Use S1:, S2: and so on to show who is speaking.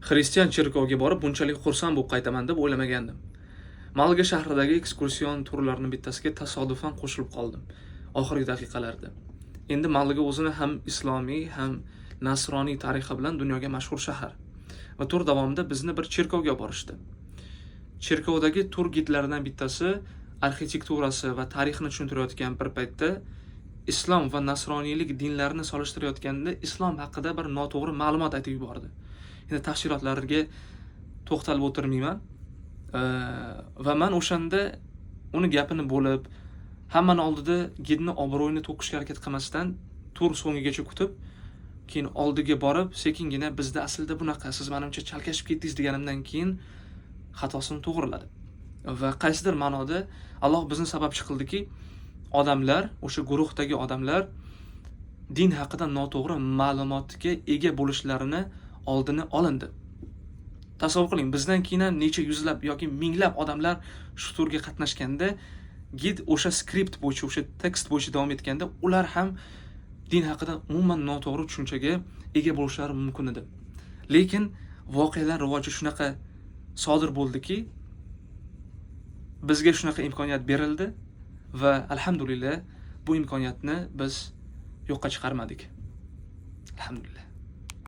S1: xristian cherkovga borib bunchalik xursand bo'lib qaytaman deb o'ylamagandim. Malaga shahridagi ekskursion turlarning bittasiga tasodifan qo'shilib qoldim oxirgi daqiqalarda. Endi Malaga o'zini ham islomiy, ham nasroniy tarixi bilan dunyoga mashhur shahar. Va tur davomida bizni bir cherkovga borishdi. Cherkovdagi tur gidlaridan bittasi arxitekturasi va tarixini tushuntirayotgan bir paytda islom va nasroniylik dinlarini solishtirayotganda islom haqida bir noto'g'ri ma'lumot aytib yubordi. Endi tafsilotlariga to'xtalib o'tirmayman. Va men o'shanda uni gapini bo'lib, hammani oldida gidni obro'yini to'qishga harakat qilmasdan tur so'ngigacha kutib, keyin oldiga borib, sekingina bizda aslida bunaqa, siz menimcha chalkashib ketdingiz deganimdan keyin xatosini to'g'riladi. Va qaysidir ma'noda Alloh bizni sababchi qildiki, odamlar, o'sha guruhdagi odamlar din haqida noto'g'ri ma'lumotga ega bo'lishlarini oldini olindi. Tasavvur qiling, bizdan keyin ham necha yuzlab yoki minglab odamlar shu turga qatnashganda, gid o'sha skript bo'yicha, o'sha tekst bo'yicha davom etganda, ular ham din haqida umuman noto'g'ri tushunchaga ega bo'lishlari mumkin edi. Lekin voqealar rivoji shunaqa sodir bo'ldiki, bizga shunaqa imkoniyat berildi va alhamdulillah bu imkoniyatni biz yo'qqa chiqarmadik. Alhamdulillah.